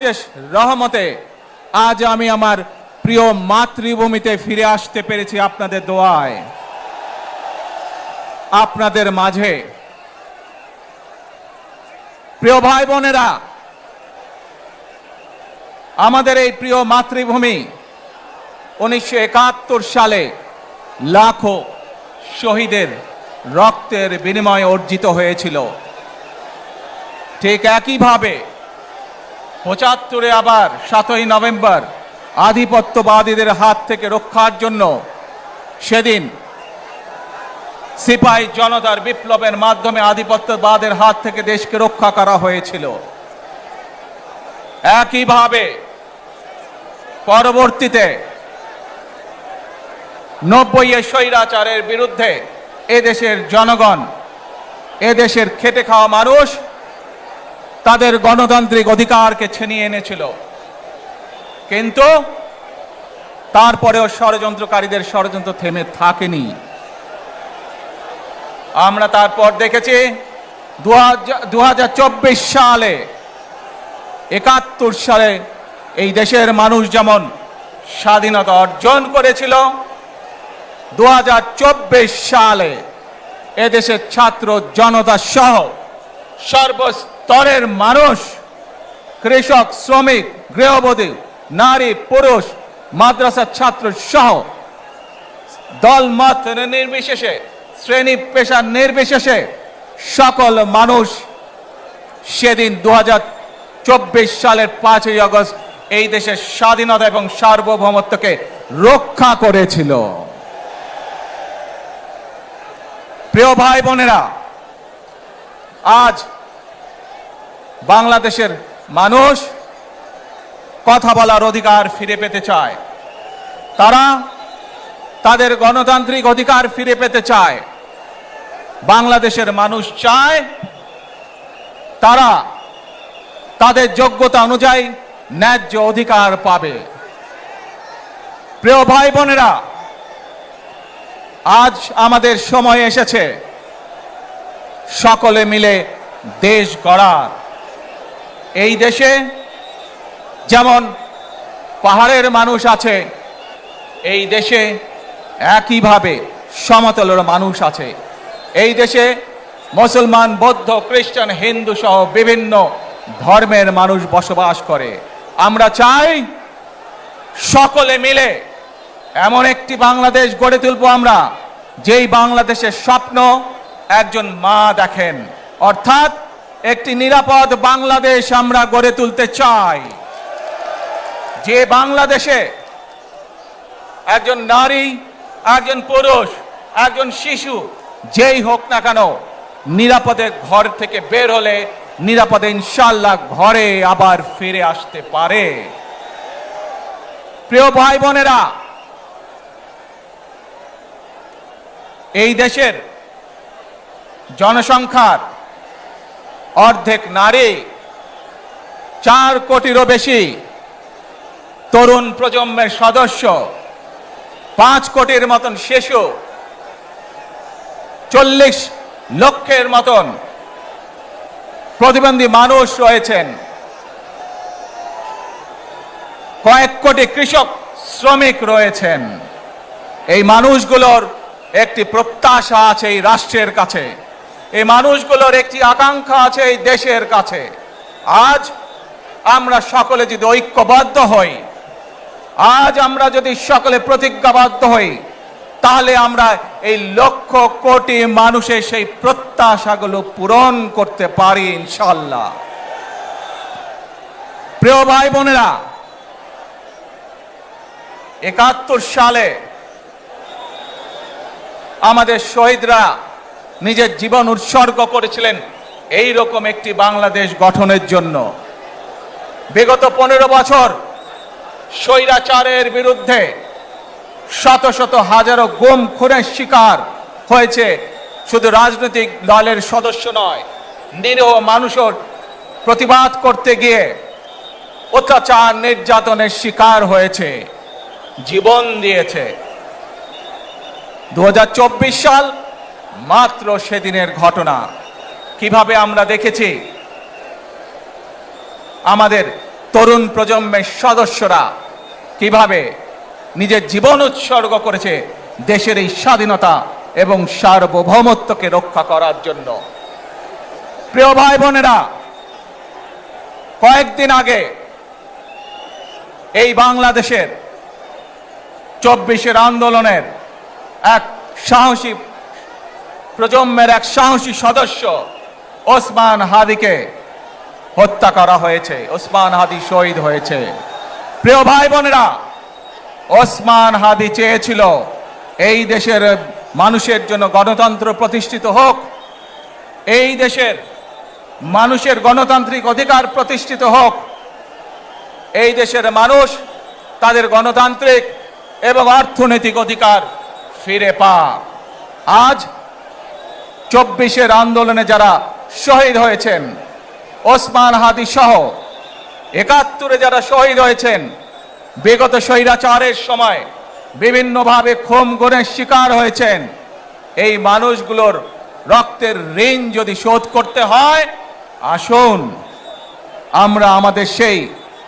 রহমতে আজ আমি আমার প্রিয় মাতৃভূমিতে ফিরে আসতে পেরেছি আপনাদের দোয়ায়। আপনাদের মাঝে প্রিয় ভাই বোনেরা, আমাদের এই প্রিয় মাতৃভূমি 1971 সালে লাখো শহীদের রক্তের বিনিময়ে অর্জিত হয়েছিল। ঠিক একইভাবে 75-এ আবার 7ই নভেম্বর আধিপত্যবাদীদের হাত থেকে রক্ষার জন্য সেদিন সিপাহী জনতার বিপ্লবের মাধ্যমে আধিপত্যবাদের হাত থেকে দেশকে রক্ষা করা হয়েছিল। একইভাবে পরবর্তীতে 90-এ স্বৈরাচারের বিরুদ্ধে এদেশের জনগণ, এদেশের খেটে খাওয়া মানুষ তাদের গণতান্ত্রিক অধিকারকে ছিনিয়ে এনেছিল। কিন্তু তারপরেও ষড়যন্ত্রকারীদের ষড়যন্ত্র থেমে থাকেনি। আমরা তারপর দেখেছি 2024 সালে 71 সালে এই দেশের মানুষ যেমন স্বাধীনতা অর্জন করেছিল, 2024 সালে এদেশের ছাত্র জনতা সহ সর্বস্তরের মানুষ, কৃষক, শ্রমিক, গৃহবধূ, নারী, পুরুষ, মাদ্রাসার ছাত্র সহ দলমত নির্বিশেষে, শ্রেণী পেশা নির্বিশেষে সকল মানুষ সেদিন 2024 সালের 5ই আগস্ট এই দেশের স্বাধীনতা এবং সার্বভৌমত্বকে রক্ষা করেছিল। প্রিয় ভাই বোনেরা, আজ বাংলাদেশের মানুষ কথা বলার অধিকার ফিরে পেতে চায়। তারা তাদের গণতান্ত্রিক অধিকার ফিরে পেতে চায়। বাংলাদেশের মানুষ চায় তারা তাদের যোগ্যতা অনুযায়ী ন্যায্য অধিকার পাবে। প্রিয় ভাই বোনেরা, আজ আমাদের সময় এসেছে সকলে মিলে দেশ গড়ার। এই দেশে যেমন পাহাড়ের মানুষ আছে, এই দেশে একইভাবে সমতলের মানুষ আছে। এই দেশে মুসলমান, বৌদ্ধ, খ্রিস্টান, হিন্দু সহ বিভিন্ন ধর্মের মানুষ বসবাস করে। আমরা চাই সকলে মিলে এমন একটি বাংলাদেশ গড়ে তুলব আমরা, যেই বাংলাদেশের স্বপ্ন একজন মা দেখেন, অর্থাৎ একটি নিরাপদ বাংলাদেশ আমরা গড়ে তুলতে চাই। যে বাংলাদেশে একজন নারী, একজন পুরুষ, একজন শিশু যেই হোক না কেন নিরাপদে ঘর থেকে বের হলে নিরাপদে ইনশাআল্লাহ ঘরে আবার ফিরে আসতে পারে। প্রিয় ভাই বোনেরা, এই দেশের জনসংখ্যার অর্ধেক নারী, 4 কোটিরও বেশি তরুণ প্রজন্মের সদস্য, 5 কোটির মতন শিশু, 40 লক্ষের মতন প্রতিবন্ধী মানুষ রয়েছেন, কয়েক কোটি কৃষক, শ্রমিক রয়েছেন। এই মানুষগুলোর একটি প্রত্যাশা আছে এই রাষ্ট্রের কাছে, এই মানুষগুলোর একটি আকাঙ্ক্ষা আছে এই দেশের কাছে। আজ আমরা সকলে যদি ঐক্যবদ্ধ হই, আজ আমরা যদি সকলে প্রতিজ্ঞাবদ্ধ হই, তাহলে আমরা এই লক্ষ কোটি মানুষের সেই প্রত্যাশাগুলো পূরণ করতে পারি ইনশাআল্লাহ। প্রিয় ভাই বোনেরা, 71 সালে আমাদের শহীদরা নিজের জীবন উৎসর্গ করেছিলেন এই রকম একটি বাংলাদেশ গঠনের জন্য। বিগত 15 বছর স্বৈরাচারের বিরুদ্ধে শত শত হাজারো গুম খুনের শিকার হয়েছে শুধু রাজনৈতিক দলের সদস্য নয়, নিরীহ মানুষের প্রতিবাদ করতে গিয়ে অত্যাচার নির্যাতনের শিকার হয়েছে, জীবন দিয়েছে। 2024 সাল মাত্র সেদিনের ঘটনা। কিভাবে আমরা দেখেছি আমাদের তরুণ প্রজন্মের সদস্যরা কিভাবে নিজের জীবন উৎসর্গ করেছে দেশের এই স্বাধীনতা এবং সার্বভৌমত্বকে রক্ষা করার জন্য। প্রিয় ভাই বোনেরা, কয়েকদিন আগে এই বাংলাদেশের 24-এর আন্দোলনের এক সাহসী প্রজন্মের এক সাহসী সদস্য ওসমান হাদিকে হত্যা করা হয়েছে। ওসমান হাদি শহীদ হয়েছে। প্রিয় ভাই বোনেরা, ওসমান হাদি চেয়েছিল এই দেশের মানুষের জন্য গণতন্ত্র প্রতিষ্ঠিত হোক, এই দেশের মানুষের গণতান্ত্রিক অধিকার প্রতিষ্ঠিত হোক, এই দেশের মানুষ তাদের গণতান্ত্রিক এবং অর্থনৈতিক অধিকার ফিরে পাক। আজ 24-এর আন্দোলনে যারা শহীদ হয়েছেন, ওসমান হাদি সহ 71-এ যারা শহীদ হয়েছেন, বিগত স্বৈরাচারের সময় বিভিন্নভাবে খুন গুমের শিকার হয়েছেন, এই মানুষগুলোর রক্তের ঋণ যদি শোধ করতে হয়, আসুন আমরা আমাদের সেই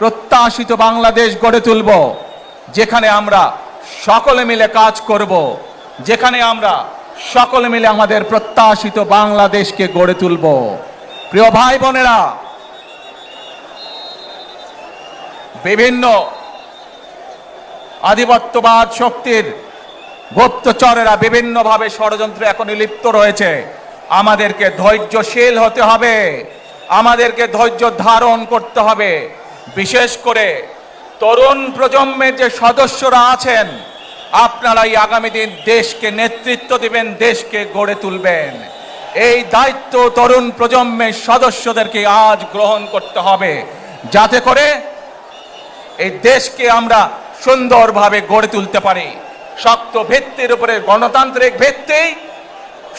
প্রত্যাশিত বাংলাদেশ গড়ে তুলব, যেখানে আমরা সকলে মিলে কাজ করব, যেখানে আমরা সকলে মিলে আমাদের প্রত্যাশিত বাংলাদেশকে গড়ে তুলব। প্রিয় ভাই বোনেরা, বিভিন্ন আধিপত্যবাদ শক্তির গুপ্তচরেরা বিভিন্নভাবে ষড়যন্ত্রে এখনই লিপ্ত রয়েছে। আমাদেরকে ধৈর্যশীল হতে হবে, আমাদেরকে ধৈর্য ধারণ করতে হবে। বিশেষ করে তরুণ প্রজন্মের যে সদস্যরা আছেন, আপনারাই আগামী দিন দেশকে নেতৃত্ব দিবেন, দেশকে গড়ে তুলবেন। এই দায়িত্ব তরুণ প্রজন্মের সদস্যদেরকে আজ গ্রহণ করতে হবে, যাতে করে এই দেশকে আমরা সুন্দরভাবে গড়ে তুলতে পারি। শক্ত ভিত্তির উপরে, গণতান্ত্রিক ভিত্তি,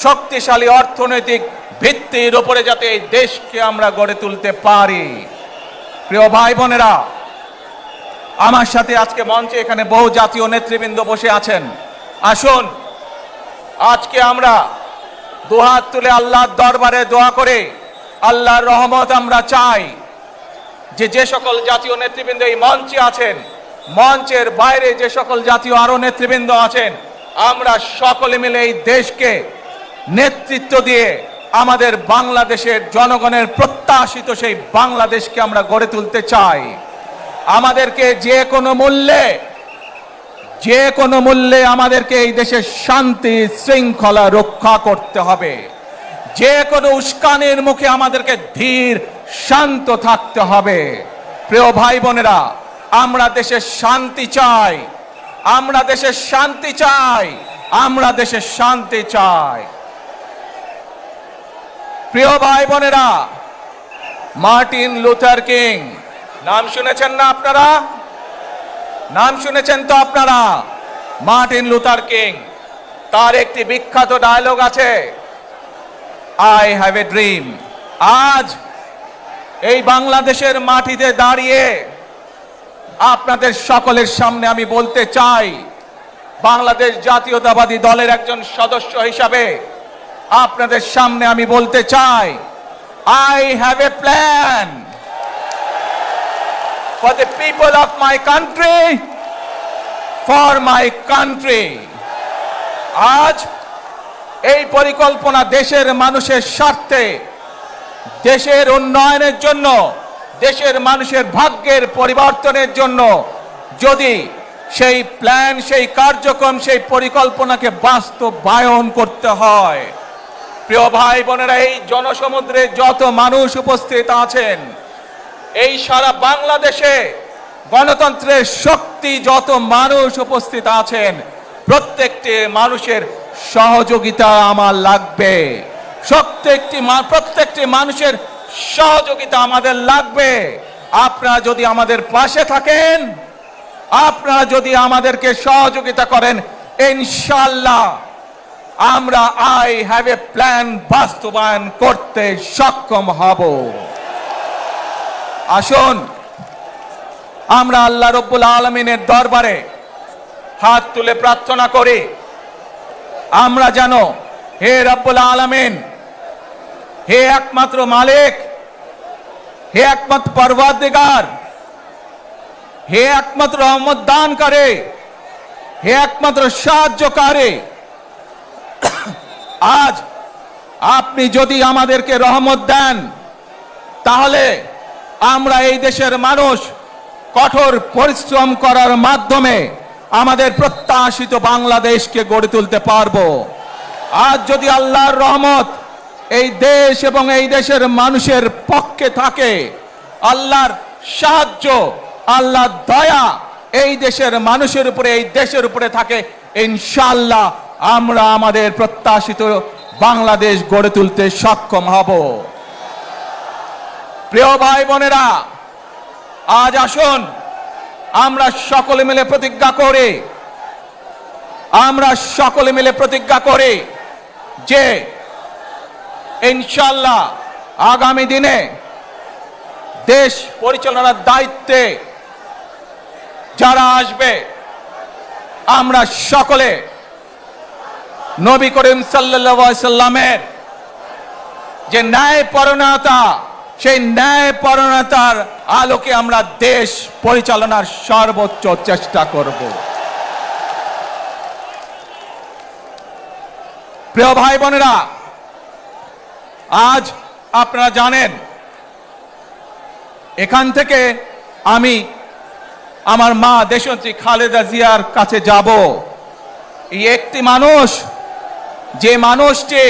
শক্তিশালী অর্থনৈতিক ভিত্তির উপরে যাতে এই দেশকে আমরা গড়ে তুলতে পারি। প্রিয় ভাই বোনেরা, আমার সাথে আজকে মঞ্চে এখানে বহু জাতীয় নেতৃবৃন্দ বসে আছেন। আসুন আজকে আমরা দুহাত তুলে আল্লাহর দরবারে দোয়া করে আল্লাহর রহমত আমরা চাই। যে সকল জাতীয় নেতৃবৃন্দ এই মঞ্চে আছেন, মঞ্চের বাইরে যে সকল জাতীয় আরো নেতৃবৃন্দ আছেন, আমরা সকলে মিলে এই দেশকে নেতৃত্ব দিয়ে আমাদের বাংলাদেশের জনগণের প্রত্যাশিত সেই বাংলাদেশকে আমরা গড়ে তুলতে চাই। আমাদেরকে যে কোনো মূল্যে আমাদেরকে এই দেশের শান্তি শৃঙ্খলা রক্ষা করতে হবে। যে কোনো উস্কানির মুখে আমাদেরকে ধীর শান্ত থাকতে হবে। প্রিয় ভাই বোনেরা, আমরা দেশের শান্তি চাই, আমরা দেশের শান্তি চাই, আমরা দেশের শান্তি চাই। প্রিয় ভাই বোনেরা, মার্টিন লুথার কিং নাম শুনেছেন না আপনারা? নাম শুনেছেন তো আপনারা? মার্টিন লুথার কিং, তার একটি বিখ্যাত ডায়লগ আছে, আই হ্যাভ এ ড্রিম। আজ এই বাংলাদেশের মাটিতে দাঁড়িয়ে আপনাদের সকলের সামনে আমি বলতে চাই, বাংলাদেশ জাতীয়তাবাদী দলের একজন সদস্য হিসাবে আপনাদের সামনে আমি বলতে চাই, I have a plan for the people of my country, for my country. আজ এই পরিকল্পনা দেশের মানুষের স্বার্থে, দেশের উন্নয়নের জন্য, দেশের মানুষের ভাগ্যের পরিবর্তনের জন্য যদি সেই প্ল্যান, সেই কার্যক্রম, সেই পরিকল্পনাকে বাস্তবায়ন করতে হয়, প্রিয় ভাই বোনেরা, এই জনসমুদ্রে যত মানুষ উপস্থিত আছেন, এই সারা বাংলাদেশে গণতন্ত্রের শক্তি যত মানুষ উপস্থিত আছেন, প্রত্যেকটি মানুষের সহযোগিতা আমার লাগবে। প্রত্যেকটি মানুষের সহযোগিতা আমাদের লাগবে। আপনারা যদি আমাদের পাশে থাকেন, আপনারা যদি আমাদেরকে সহযোগিতা করেন, ইনশাআল্লাহ আমরা আই হ্যাভ এ প্ল্যান বাস্তবায়ন করতে সক্ষম হব। আসুন আমরা আল্লাহ রব্বুল আলামিনের দরবারে হাত তুলে প্রার্থনা করি, আমরা জানো, হে রব্বুল আলামিন, হে একমাত্র মালিক, হে একমাত্র পরওয়ারদিগার, হে একমাত্র রহমত দানকারী, হে একমাত্র সাহায্যকারী, আজ আপনি যদি আমাদেরকে রহমত দেন, তাহলে আমরা এই দেশের মানুষ কঠোর পরিশ্রম করার মাধ্যমে আমাদের প্রত্যাশিত বাংলাদেশকে গড়ে তুলতে পারবো। আজ যদি আল্লাহর রহমত এই দেশ এবং এই দেশের মানুষের পক্ষে থাকে, আল্লাহর সাহায্য, আল্লাহর দয়া এই দেশের মানুষের উপরে, এই দেশের উপরে থাকে, ইনশাআল্লাহ আমরা আমাদের প্রত্যাশিত বাংলাদেশ গড়ে তুলতে সক্ষম হব। প্রিয় ভাই বোনেরা, আজ আসুন আমরা সকলে মিলে প্রতিজ্ঞা করি যে ইনশাআল্লাহ আগামী দিনে দেশ পরিচালনার দায়িত্বে যারা আসবে, আমরা সকলে নবী করিম সাল্লাল্লাহু আলাইহি সাল্লামের যে ন্যায়পরায়ণতা, সেই ন্যায়পরায়ণতার আলোকে আমরা দেশ পরিচালনার সর্বোচ্চ চেষ্টা করব। প্রিয় ভাই বোনেরা, আজ আপনারা জানেন এখান থেকে আমি আমার মা দেশনেত্রী খালেদা জিয়ার কাছে যাব। এই একটি মানুষ, যে মানুষটি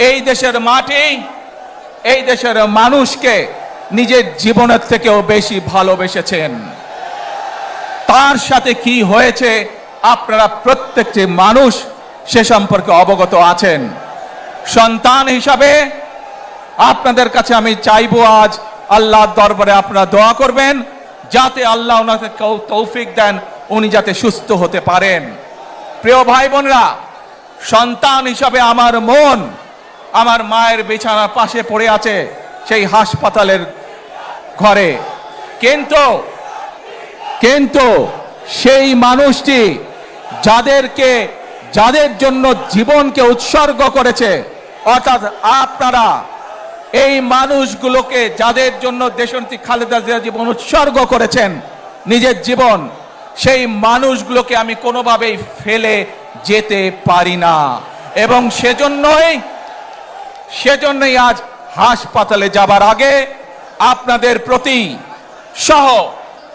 এই দেশের মাটি, এই দেশের মানুষকে নিজের জীবনের থেকেও বেশি ভালোবেসেছেন। তার সাথে কি হয়েছে আপনারা প্রত্যেকটি মানুষ সে সম্পর্কে অবগত আছেন। সন্তান হিসাবে আপনাদের কাছে আমি চাইবো, আজ আল্লাহর দরবারে আপনারা দোয়া করবেন যাতে আল্লাহ ওনাকে তৌফিক দেন, উনি যাতে সুস্থ হতে পারেন। প্রিয় ভাই বোনেরা, সন্তান হিসাবে আমার মন আমার মায়ের বিছানার পাশে পড়ে আছে সেই হাসপাতালের ঘরে, কিন্তু সেই মানুষটি যাদের জন্য জীবনকে উৎসর্গ করেছে, অর্থাৎ আপনারা এই মানুষগুলোকে, যাদের জন্য দেশনেত্রী খালেদা জিয়া জীবন উৎসর্গ করেছেন নিজের জীবন, সেই মানুষগুলোকে আমি কোনোভাবেই ফেলে যেতে পারি না। এবং সেজন্যই আজ হাসপাতালে যাবার আগে আপনাদের প্রতি সহ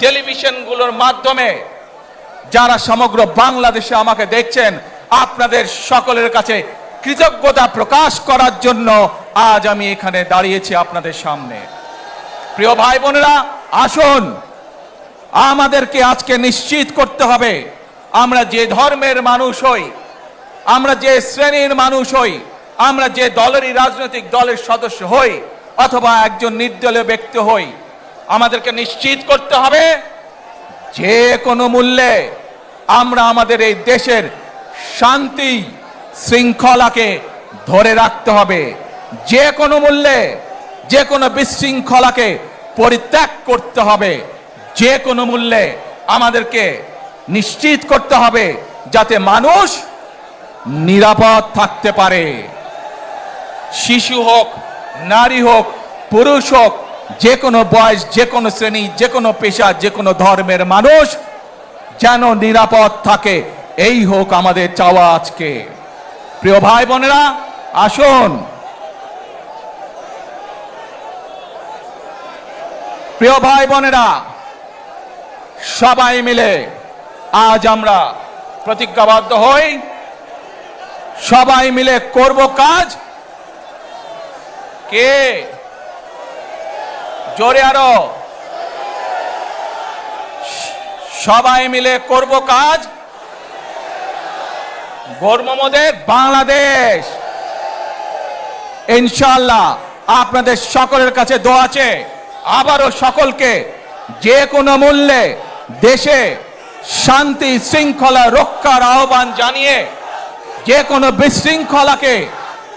টেলিভিশনগুলোর মাধ্যমে যারা সমগ্র বাংলাদেশে আমাকে দেখছেন, আপনাদের সকলের কাছে কৃতজ্ঞতা প্রকাশ করার জন্য আজ আমি এখানে দাঁড়িয়েছি আপনাদের সামনে। প্রিয় ভাই বোনেরা, আসুন আমাদেরকে আজকে নিশ্চিত করতে হবে, আমরা যে ধর্মের মানুষ হই, আমরা যে শ্রেণীর মানুষ হই, আমরা যে দলেরই রাজনৈতিক দলের সদস্য হই অথবা একজন নির্দলীয় ব্যক্তি হই, আমাদেরকে নিশ্চিত করতে হবে যে কোনো মূল্যে আমরা আমাদের এই দেশের শান্তি শৃঙ্খলাকে ধরে রাখতে হবে। যে কোনো মূল্যে যে কোনো বিশৃঙ্খলাকে পরিত্যাগ করতে হবে। যে কোনো মূল্যে আমাদেরকে নিশ্চিত করতে হবে যাতে মানুষ নিরাপদ থাকতে পারে। শিশু হোক, নারী হোক, পুরুষ হোক, যে কোনো বয়স, যে কোনো শ্রেণী, যে কোনো পেশা, যে কোনো ধর্মের মানুষ যেন নিরাপদ থাকে, এই হোক আমাদের চাওয়া আজকে। প্রিয় ভাই বোনেরা, আসুন প্রিয় ভাই বোনেরা, সবাই মিলে আজ আমরা প্রতিজ্ঞাবদ্ধ হই, সবাই মিলে করব কাজ। কে জোরে আরো, সবাই মিলে করব কাজ, গর্ব মোদের বাংলাদেশ। ইনশাআল্লাহ আপনাদের সকলের কাছে দোয়া আছে, আবারও সকলকে যে কোনো মূল্যে দেশে শান্তি শৃঙ্খলা রক্ষার আহ্বান জানিয়ে যে কোনো বিশৃঙ্খলাকে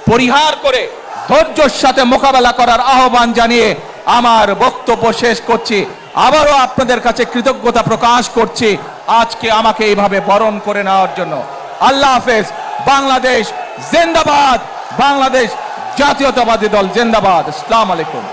পরিহার করে ধৈর্যের সাথে মোকাবেলা করার আহ্বান জানিয়ে আমার বক্তব্য শেষ করছি। আবারও আপনাদের কাছে কৃতজ্ঞতা প্রকাশ করছি আজকে আমাকে এইভাবে বরণ করে নেওয়ার জন্য। আল্লাহ হাফেজ। বাংলাদেশ জিন্দাবাদ, বাংলাদেশ জাতীয়তাবাদী দল জিন্দাবাদ। আসসালামু আলাইকুম।